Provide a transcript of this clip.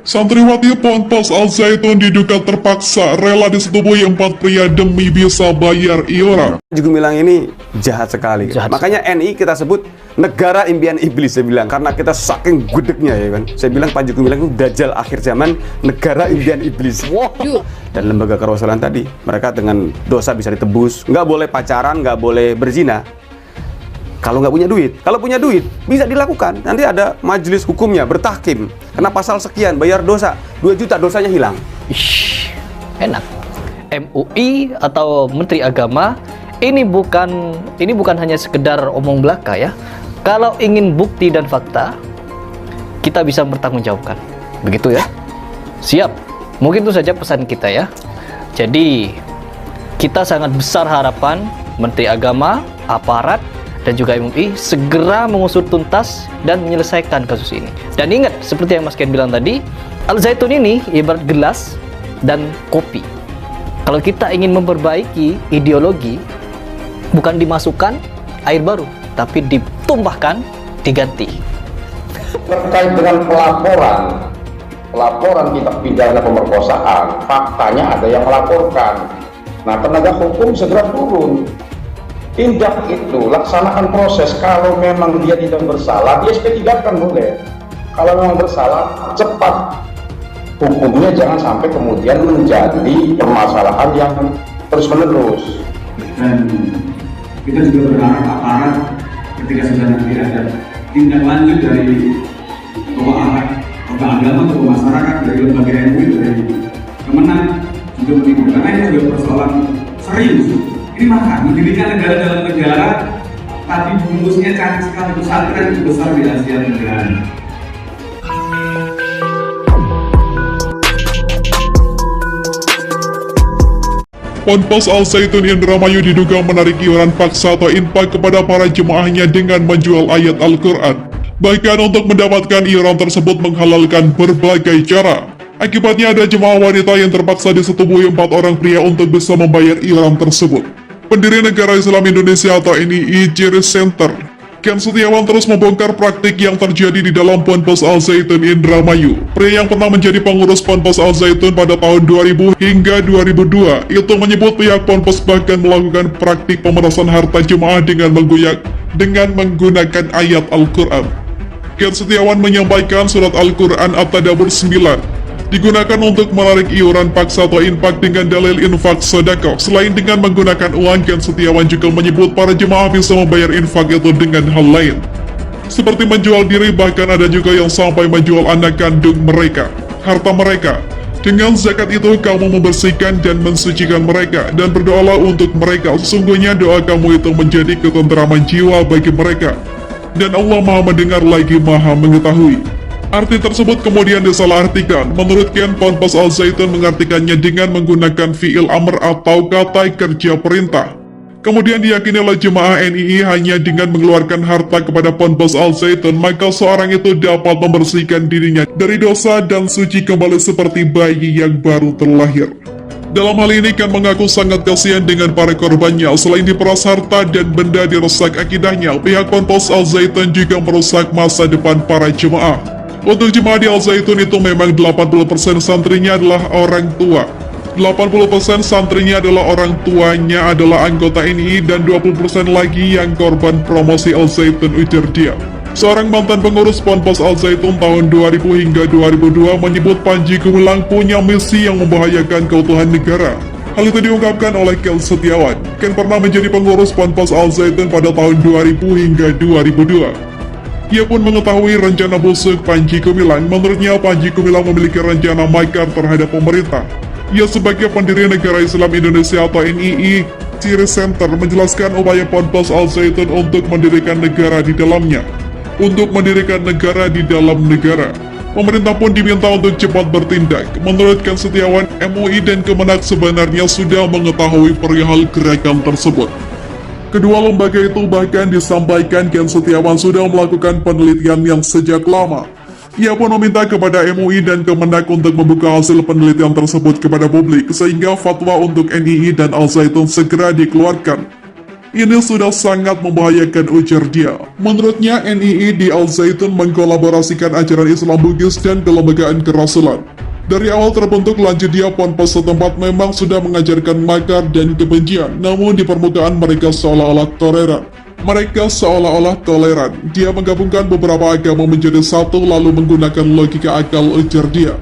Santriwati Ponpes Al Zaitun diduga terpaksa rela disetubui 4 pria demi bisa bayar iuran. Panji Gumilang ini jahat sekali. Makanya NI kita sebut negara impian iblis, saya bilang, karena kita saking gudegnya, ya kan. Saya bilang Panji Gumilang itu dajjal akhir zaman, negara impian iblis. Dan lembaga kerasulan tadi, mereka dengan dosa bisa ditebus, nggak boleh pacaran, nggak boleh berzina. Kalau nggak punya duit, kalau punya duit bisa dilakukan. Nanti ada majelis hukumnya bertahkim, kena pasal sekian, bayar dosa 2 juta, dosanya hilang. Ish, enak. MUI atau Menteri Agama ini bukan hanya sekedar omong belaka ya. Kalau ingin bukti dan fakta, kita bisa bertanggungjawabkan. Begitu ya. Siap. Mungkin itu saja pesan kita ya. Jadi kita sangat besar harapan Menteri Agama, aparat dan juga MUI segera mengusut tuntas dan menyelesaikan kasus ini. Dan ingat, seperti yang Mas Ken bilang tadi, Al Zaitun ini ibarat gelas dan kopi. Kalau kita ingin memperbaiki ideologi, bukan dimasukkan air baru, tapi ditumpahkan, diganti. Terkait dengan pelaporan tindak pidana pemerkosaan, faktanya ada yang melaporkan. Nah, penegak hukum segera turun. Tindak itu, laksanakan proses. Kalau memang dia tidak bersalah, dia SP3 kan boleh. Kalau memang bersalah, cepat hukumnya, jangan sampai kemudian menjadi permasalahan yang terus-menerus. Dan kita juga berharap aparat ketika sudah nanti ada tindak lanjut dari tokoh agama, tokoh masyarakat, dari lembaga MUI, dari Kemenang juga menimbulkan, karena ini juga persoalan serius. Ini maka mendirikan negara dalam negara, tapi bungkusnya canggih sekali, pesantren terbesar di Asia Tenggara. Ponpes Al Zaitun Indramayu diduga menarik iuran paksa atau infak kepada para jemaahnya dengan menjual ayat Al-Quran. Bahkan untuk mendapatkan iuran tersebut menghalalkan berbagai cara. Akibatnya ada jemaah wanita yang terpaksa disetubui 4 orang pria untuk bisa membayar iuran tersebut. Pendiri Negara Islam Indonesia atau NII Ciri Center, Ken Setiawan terus membongkar praktik yang terjadi di dalam Ponpes Al Zaitun Indramayu. Pria yang pernah menjadi pengurus Ponpes Al Zaitun pada tahun 2000 hingga 2002 itu menyebut pihak Ponpes bahkan melakukan praktik pemerasan harta jemaah dengan menggunakan ayat Al-Quran. Ken Setiawan menyampaikan surat Al-Quran At-Tadabbur 9 digunakan untuk menarik iuran paksa atau infak dengan dalil infak sedekah. Selain dengan menggunakan uang, Ken Setiawan juga menyebut para jemaah bisa membayar infak itu dengan hal lain, seperti menjual diri, bahkan ada juga yang sampai menjual anak kandung mereka, harta mereka. Dengan zakat itu kamu membersihkan dan mensucikan mereka, dan berdoalah untuk mereka. Sesungguhnya doa kamu itu menjadi ketentraman jiwa bagi mereka, dan Allah Maha mendengar lagi Maha mengetahui. Arti tersebut kemudian disalahartikan. Menurut Ken, Ponpes Al Zaitun mengartikannya dengan menggunakan fi'il amr atau kata kerja perintah. Kemudian diyakini oleh jemaah NII hanya dengan mengeluarkan harta kepada Ponpes Al Zaitun, maka seorang itu dapat membersihkan dirinya dari dosa dan suci kembali seperti bayi yang baru terlahir. Dalam hal ini Ken mengaku sangat kasihan dengan para korbannya. Selain diperas harta dan benda dirusak akidahnya, pihak Ponpes Al Zaitun juga merusak masa depan para jemaah. Untuk jemaah di Al Zaitun itu memang 80% santrinya adalah orang tua. 80% santrinya adalah orang tuanya adalah anggota NII dan 20% lagi yang korban promosi Al Zaitun, ujar dia. Seorang mantan pengurus Ponpes Al Zaitun tahun 2000 hingga 2002 menyebut Panji Gumilang punya misi yang membahayakan keutuhan negara. Hal itu diungkapkan oleh Ken Setiawan. Ken pernah menjadi pengurus Ponpes Al Zaitun pada tahun 2000 hingga 2002. Ia pun mengetahui rencana busuk Panji Gumilang. Menurutnya, Panji Gumilang memiliki rencana makar terhadap pemerintah. Ia sebagai pendiri Negara Islam Indonesia atau NII Ciri Center menjelaskan upaya Ponpes Al Zaitun untuk mendirikan negara di dalamnya. Untuk mendirikan negara di dalam negara. Pemerintah pun diminta untuk cepat bertindak. Menurut Ken Setiawan, MUI dan Kemenang sebenarnya sudah mengetahui perihal gerakan tersebut. Kedua lembaga itu bahkan disampaikan Ken Setiawan sudah melakukan penelitian yang sejak lama. Ia pun meminta kepada MUI dan Kemenang untuk membuka hasil penelitian tersebut kepada publik, sehingga fatwa untuk NII dan Al Zaitun segera dikeluarkan. Ini sudah sangat membahayakan, ujar dia. Menurutnya, NII di Al Zaitun mengkolaborasikan ajaran Islam Bugis dan kelembagaan kerasulan. Dari awal terbentuk, lanjut dia, ponpes setempat memang sudah mengajarkan makar dan kebencian, namun di permukaan mereka seolah-olah toleran. Dia menggabungkan beberapa agama menjadi satu lalu menggunakan logika akal, ujar dia.